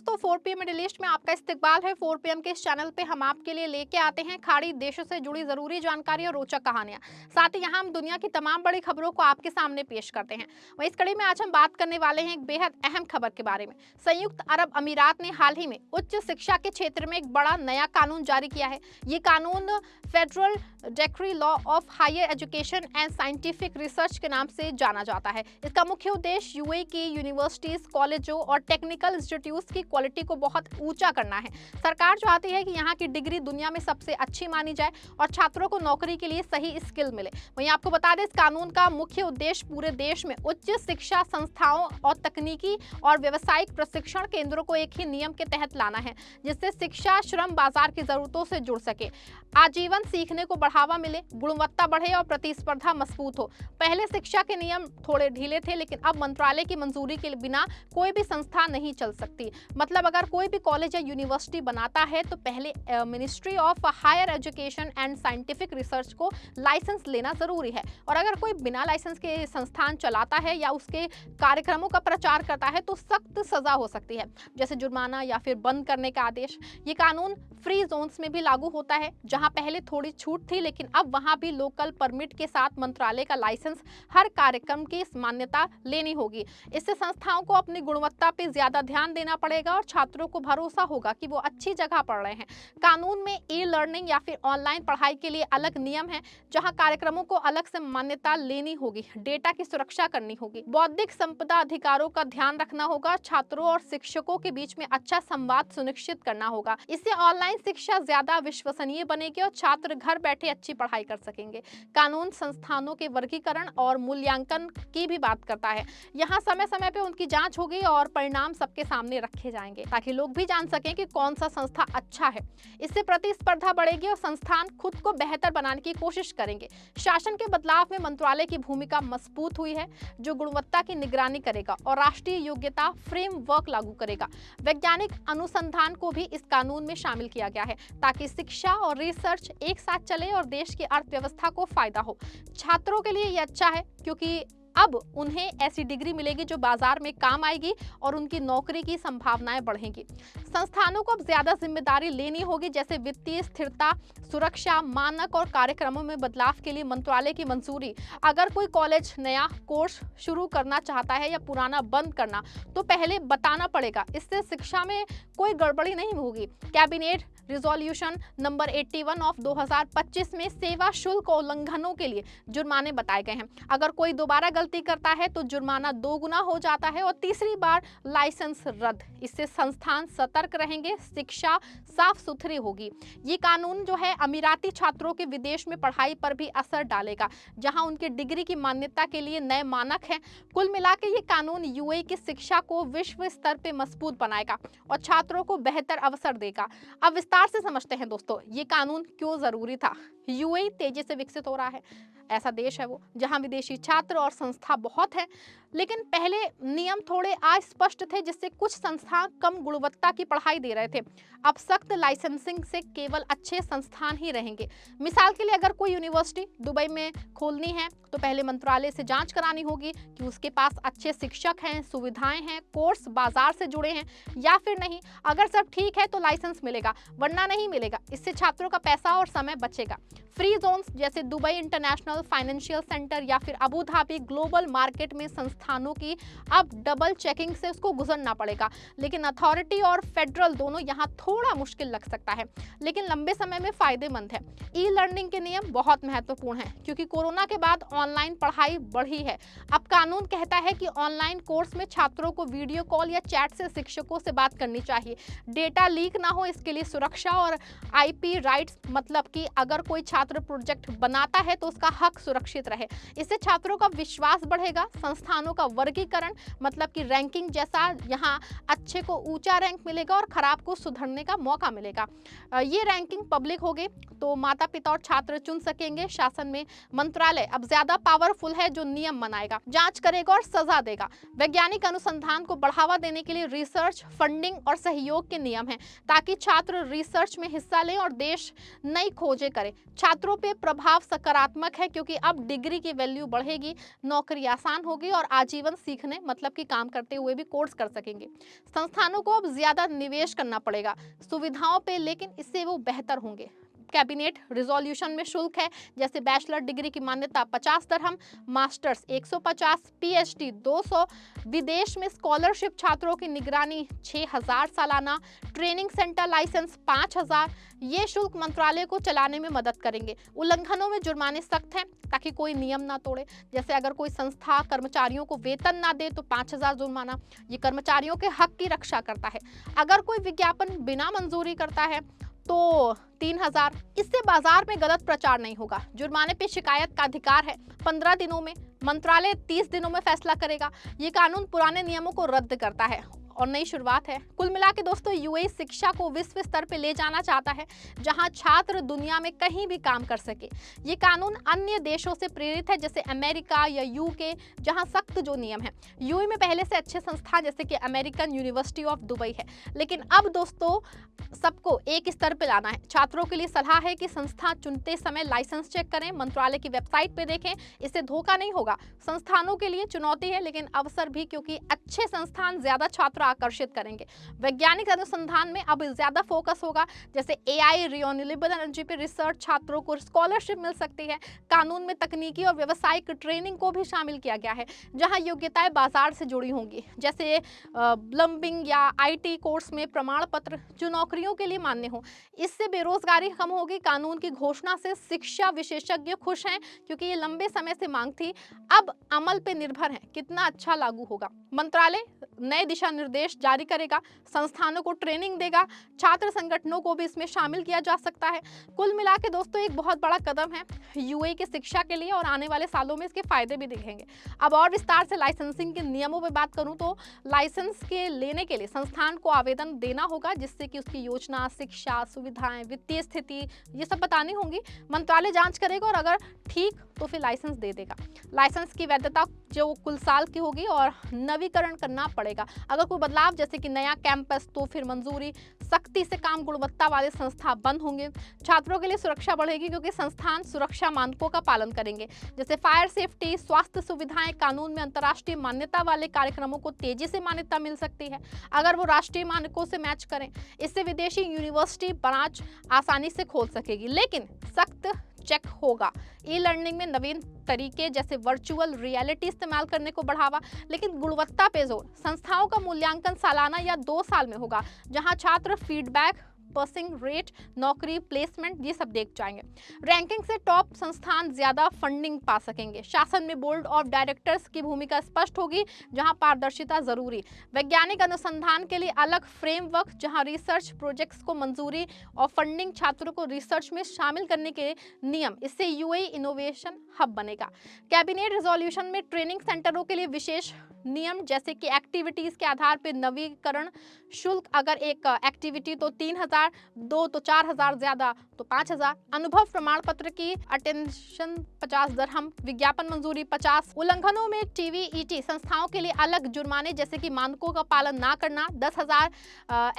दोस्तों 4 PM middle east में आपका इस्तकबाल है। 4 पीएम के इस चैनल पे हम आपके लिए लेके आते हैं खाड़ी देशों से जुड़ी जरूरी जानकारी और रोचक कहानियां। साथ ही यहाँ हम दुनिया की तमाम बड़ी खबरों को आपके सामने पेश करते हैं। वहीं इस कड़ी में आज हम बात करने वाले हैं एक बेहद अहम खबर के बारे में। संयुक्त अरब अमीरात ने हाल ही में उच्च शिक्षा के क्षेत्र में एक बड़ा नया कानून जारी किया है। ये कानून federal decree law of higher education and scientific research के नाम से जाना जाता है। इसका मुख्य उद्देश्य यूएई की यूनिवर्सिटीज, कॉलेजों और टेक्निकल इंस्टीट्यूट्स की क्वालिटी को बहुत ऊंचा करना है। सरकार चाहती है कि यहाँ की डिग्री दुनिया में सबसे अच्छी मानी जाए और छात्रों को नौकरी के लिए सही स्किल मिले। वहीं आपको बता दें, इस कानून का मुख्य उद्देश्य पूरे देश में उच्च शिक्षा संस्थाओं और तकनीकी और व्यावसायिक प्रशिक्षण केंद्रों को एक ही नियम के तहत लाना है, जिससे शिक्षा श्रम बाजार की जरूरतों से जुड़ सके, आजीवन सीखने को बढ़ावा मिले, गुणवत्ता बढ़े और प्रतिस्पर्धा मजबूत हो। पहले शिक्षा के नियम थोड़े ढीले थे, लेकिन अब मंत्रालय की मंजूरी के बिना कोई भी संस्था नहीं चल सकती। मतलब अगर कोई भी कॉलेज या यूनिवर्सिटी बनाता है तो पहले ministry of higher education and scientific research को लाइसेंस लेना जरूरी है। और अगर कोई बिना लाइसेंस के संस्थान चलाता है या उसके कार्यक्रमों का प्रचार करता है तो सख्त सजा हो सकती है, जैसे जुर्माना या फिर बंद करने का आदेश। ये कानून फ्री जोन्स में भी लागू होता है, जहां पहले थोड़ी छूट थी, लेकिन अब वहां भी लोकल परमिट के साथ मंत्रालय का लाइसेंस हर कार्यक्रम की मान्यता लेनी होगी। इससे संस्थाओं को अपनी गुणवत्ता पे ज्यादा ध्यान देना पड़ेगा और छात्रों को भरोसा होगा कि वो अच्छी जगह पढ़ रहे हैं। कानून में ई लर्निंग या फिर ऑनलाइन पढ़ाई के लिए अलग नियम है, जहां कार्यक्रमों को अलग से मान्यता लेनी होगी, डेटा की सुरक्षा करनी होगी, बौद्धिक संपदा अधिकारों का ध्यान रखना होगा, छात्रों और शिक्षकों के बीच में अच्छा संवाद सुनिश्चित करना होगा। इससे ऑनलाइन शिक्षा ज्यादा विश्वसनीय बनेगी और छात्र घर बैठे अच्छी पढ़ाई कर सकेंगे। कानून संस्थानों के वर्गीकरण और मूल्यांकन की भी बात करता है। यहाँ समय समय पे उनकी जांच होगी और परिणाम सबके सामने रखे जाएंगे, ताकि लोग भी जान सकें कि कौन सा संस्था अच्छा है। इससे प्रतिस्पर्धा बढ़ेगी और संस्थान खुद को बेहतर बनाने की कोशिश करेंगे। शासन के बदलाव में मंत्रालय की भूमिका मजबूत हुई है, जो गुणवत्ता की निगरानी करेगा और राष्ट्रीय योग्यता फ्रेमवर्क लागू करेगा। वैज्ञानिक अनुसंधान को भी इस कानून में शामिल किया गया है, ताकि शिक्षा और रिसर्च एक साथ चले और देश की अर्थव्यवस्था को फायदा हो। छात्रों के लिए यह अच्छा है, क्योंकि अब उन्हें ऐसी डिग्री मिलेगी जो बाजार में काम आएगी और उनकी नौकरी की संभावनाएं बढ़ेंगी। संस्थानों को अब ज्यादा जिम्मेदारी लेनी होगी, जैसे वित्तीय स्थिरता, सुरक्षा, मानक और कार्यक्रमों में बदलाव के लिए मंत्रालय की मंजूरी। अगर कोई कॉलेज नया कोर्स शुरू करना चाहता है या पुराना बंद करना, तो पहले बताना पड़ेगा। इससे शिक्षा में कोई गड़बड़ी नहीं होगी। कैबिनेट रिजोल्यूशन नंबर 81 ऑफ 2025 में सेवा शुल्क उल्लंघनों के लिए जुर्माने बताए गए हैं। अगर कोई दोबारा गलती करता है तो जुर्माना 2 गुना हो जाता है और तीसरी बार लाइसेंस रद्द। इससे संस्थान सतर्क रहेंगे, शिक्षा साफ सुथरी होगी। ये कानून जो है अमीराती छात्रों के विदेश में पढ़ाई पर भी असर डालेगा, जहां उनके डिग्री की मान्यता के लिए नए मानक हैं। कुल मिला के ये कानून यूएई की शिक्षा को विश्व स्तर पे मजबूत बनाएगा और छात्रों को बेहतर अवसर देगा। अब विस्तार से समझते हैं दोस्तों, ये कानून क्यों जरूरी था। यूएई तेजी से विकसित हो रहा है, ऐसा देश है वो जहां विदेशी छात्र और संस्था बहुत है, लेकिन पहले नियम थोड़े अस्पष्ट थे, जिससे कुछ संस्थान कम गुणवत्ता की पढ़ाई दे रहे थे। अब सख्त लाइसेंसिंग से केवल अच्छे संस्थान ही रहेंगे। मिसाल के लिए अगर कोई यूनिवर्सिटी दुबई में खोलनी है तो पहले मंत्रालय से जांच करानी होगी कि उसके पास अच्छे शिक्षक हैं, सुविधाएं हैं, कोर्स बाजार से जुड़े हैं या फिर नहीं। अगर सब ठीक है तो लाइसेंस मिलेगा, वरना नहीं मिलेगा। इससे छात्रों का पैसा और समय बचेगा। फ्री जोन्स जैसे दुबई इंटरनेशनल फाइनेंशियल सेंटर या फिर अबू धाबी ग्लोबल मार्केट में संस्थानों की अब डबल चेकिंग से उसको गुजरना पड़ेगा, लेकिन अथॉरिटी और फेडरल दोनों यहाँ थोड़ा मुश्किल लग सकता है, लेकिन लंबे समय में फायदेमंद है। ई लर्निंग के नियम बहुत महत्वपूर्ण है, क्योंकि कोरोना के बाद ऑनलाइन पढ़ाई बढ़ी है। अब कानून कहता है कि ऑनलाइन कोर्स में छात्रों को वीडियो कॉल या चैट से शिक्षकों से बात करनी चाहिए। डेटा लीक ना हो, इसके लिए सुरक्षा और आईपी राइट्स, मतलब कि अगर कोई छात्र प्रोजेक्ट बनाता है तो उसका हक सुरक्षित रहे। इससे छात्रों का विश्वास बढ़ेगा। संस्थानों का वर्गीकरण, मतलब कि रैंकिंग जैसा, यहाँ अच्छे को ऊंचा रैंक मिलेगा और खराब को सुधरने का मौका मिलेगा। ये रैंकिंग पब्लिक होगी तो माता पिता और छात्र चुन सकेंगे। शासन में मंत्रालय अब ज्यादा पावरफुल है, जो नियम बनाएगा, जांच करेगा और सजा देगा। वैज्ञानिक अनुसंधान को बढ़ावा देने के लिए रिसर्च फंडिंग और सहयोग के नियम हैं, ताकि छात्र रिसर्च में हिस्सा लें और देश नई खोजें करें। छात्रों पे प्रभाव सकारात्मक है, क्योंकि अब डिग्री की वैल्यू बढ़ेगी, नौकरी आसान होगी और आजीवन सीखने मतलब कि काम करते हुए भी कोर्स कर सकेंगे। संस्थानों को अब ज्यादा निवेश करना पड़ेगा सुविधाओं पे, लेकिन इससे वो बेहतर होंगे। कैबिनेट रिजोल्यूशन में शुल्क है, जैसे बैचलर डिग्री की मान्यता 50 दरहम, मास्टर्स 150, पीएचडी 200, विदेश में स्कॉलरशिप छात्रों की निगरानी 6000 सालाना, ट्रेनिंग सेंटर लाइसेंस 5000। ये शुल्क मंत्रालय को चलाने में मदद करेंगे। उल्लंघनों में जुर्माने सख्त हैं ताकि कोई नियम ना तोड़े। जैसे अगर कोई संस्था कर्मचारियों को वेतन ना दे तो 5000 जुर्माना। ये कर्मचारियों के हक की रक्षा करता है। अगर कोई विज्ञापन बिना मंजूरी करता है तो 3000। इससे बाजार में गलत प्रचार नहीं होगा। जुर्माने पे शिकायत का अधिकार है 15 दिनों में, मंत्रालय 30 दिनों में फैसला करेगा। ये कानून पुराने नियमों को रद्द करता है और नई शुरुआत है। कुल मिला के दोस्तों, यूएई शिक्षा को विश्व स्तर पे ले जाना चाहता है, जहां छात्र दुनिया में कहीं भी काम कर सके। ये कानून अन्य देशों से प्रेरित है, जैसे अमेरिका या यूके, जहां सख्त जो नियम है। यूएई में पहले से अच्छे संस्थान जैसे कि अमेरिकन यूनिवर्सिटी ऑफ दुबई है, लेकिन अब दोस्तों सबको एक स्तर पे लाना है। छात्रों के लिए सलाह है कि संस्था चुनते समय लाइसेंस चेक करें, मंत्रालय की वेबसाइट पे देखें, इससे धोखा नहीं होगा। संस्थानों के लिए चुनौती है लेकिन अवसर भी, क्योंकि अच्छे संस्थान ज्यादा छात्र आकर्षित करेंगे। वैज्ञानिक अनुसंधान में अब ज्यादा फोकस होगा, जैसे एआई, रिन्यूएबल एनर्जी पे रिसर्च, छात्रों को स्कॉलरशिप मिल सकती है। कानून में तकनीकी और व्यावसायिक ट्रेनिंग को भी शामिल किया गया है, जहां योग्यताएं बाजार से जुड़ी होंगी, जैसे प्लम्बिंग या आईटी कोर्स में प्रमाण पत्र जो नौकरियों के लिए मान्य हो। इससे बेरोजगारी कम होगी। कानून की घोषणा से शिक्षा विशेषज्ञ खुश हैं, क्योंकि ये लंबे समय से मांग थी। अब अमल पे निर्भर है कितना अच्छा लागू होगा। मंत्रालय नए दिशा निर्देश जारी करेगा, संस्थानों को ट्रेनिंग देगा, छात्र संगठनों को भी इसमें शामिल किया जा सकता है। कुल मिला के दोस्तों एक बहुत बड़ा कदम है यूएई की शिक्षा के लिए और आने वाले सालों में इसके फायदे भी दिखेंगे। अब और विस्तार से लाइसेंसिंग के नियमों में बात करूं तो लाइसेंस के लेने के लिए संस्थान को आवेदन देना होगा, जिससे कि उसकी योजना, शिक्षा, सुविधाएं, वित्तीय स्थिति ये सब बतानी होंगी। मंत्रालय जांच करेगा और अगर ठीक तो फिर लाइसेंस दे देगा। लाइसेंस की वैधता जो कुल साल की होगी और नवीकरण करना पड़ेगा। अगर कोई बदलाव जैसे कि नया कैंपस तो फिर मंजूरी। सख्ती से काम, गुणवत्ता वाले संस्था बंद होंगे। छात्रों के लिए सुरक्षा बढ़ेगी, क्योंकि संस्थान सुरक्षा मानकों का पालन करेंगे, जैसे फायर सेफ्टी, स्वास्थ्य सुविधाएं। कानून में अंतर्राष्ट्रीय मान्यता वाले कार्यक्रमों को तेजी से मान्यता मिल सकती है अगर वो राष्ट्रीय मानकों से मैच करें। इससे विदेशी यूनिवर्सिटी ब्रांच आसानी से खोल सकेगी, लेकिन सख्त चेक होगा। ई लर्निंग में नवीन तरीके जैसे वर्चुअल रियलिटी इस्तेमाल करने को बढ़ावा, लेकिन गुणवत्ता पे जोर। संस्थाओं का मूल्यांकन सालाना या 2 साल में होगा, जहां छात्र फीडबैक, पासिंग रेट, नौकरी, प्लेसमेंट ये सब देख जाएंगे। रैंकिंग से टॉप संस्थान ज्यादा फंडिंग पा सकेंगे। शासन में बोर्ड ऑफ डायरेक्टर्स की भूमिका स्पष्ट होगी, जहां पारदर्शिता जरूरी। वैज्ञानिक अनुसंधान के लिए अलग फ्रेमवर्क, जहां रिसर्च प्रोजेक्ट्स को मंजूरी और फंडिंग, छात्रों को रिसर्च में शामिल करने के नियम। इससे यूएई इनोवेशन हब बनेगा। कैबिनेट रिजोल्यूशन में ट्रेनिंग सेंटरों के लिए विशेष नियम, जैसे कि एक्टिविटीज के आधार पर नवीकरण शुल्क। अगर एक एक्टिविटी तो 3000, 2 तो 4000, ज्यादा तो 5000। अनुभव प्रमाण पत्र की अटेंशन 50 दरहम, विज्ञापन मंजूरी 50। उल्लंघनों में टीवीईटी संस्थाओं के लिए अलग जुर्माने, जैसे कि मानकों का पालन ना करना 10,000,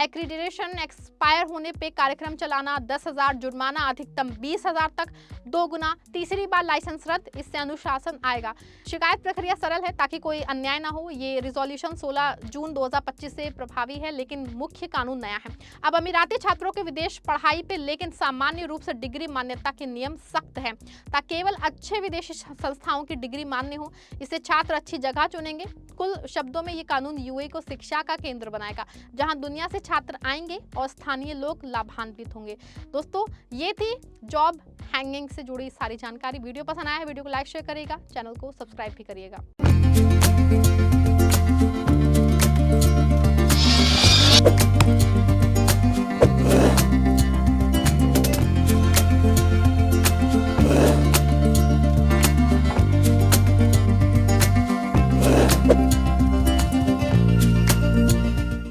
एक्रीडिटेशन एक्सपायर होने पे कार्यक्रम चलाना 10,000, जुर्माना अधिकतम 20,000 तक 2 गुना। तीसरी बार लाइसेंस रद्द, इससे अनुशासन आएगा। शिकायत प्रक्रिया सरल है ताकि कोई अन्याय ना हो। ये रिजोल्यूशन 16 जून 2025 से प्रभावी है, लेकिन मुख्य कानून नया है। अब अमीराती छात्रों के विदेश पढ़ाई पे लेकिन सामान्य रूप से डिग्री मान्यता के नियम सख्त हैं, ताकि केवल अच्छे विदेशी संस्थाओं की डिग्री मान्य हो। इससे छात्र अच्छी जगह चुनेंगे। कुल शब्दों में ये कानून यूएई को शिक्षा का केंद्र बनाएगा, जहां दुनिया से छात्र आएंगे और स्थानीय लोग लाभान्वित होंगे। दोस्तों ये थी जॉब हैंगिंग से जुड़ी सारी जानकारी। वीडियो पसंद आया है वीडियो को लाइक शेयर करिएगा, चैनल को सब्सक्राइब भी करिएगा।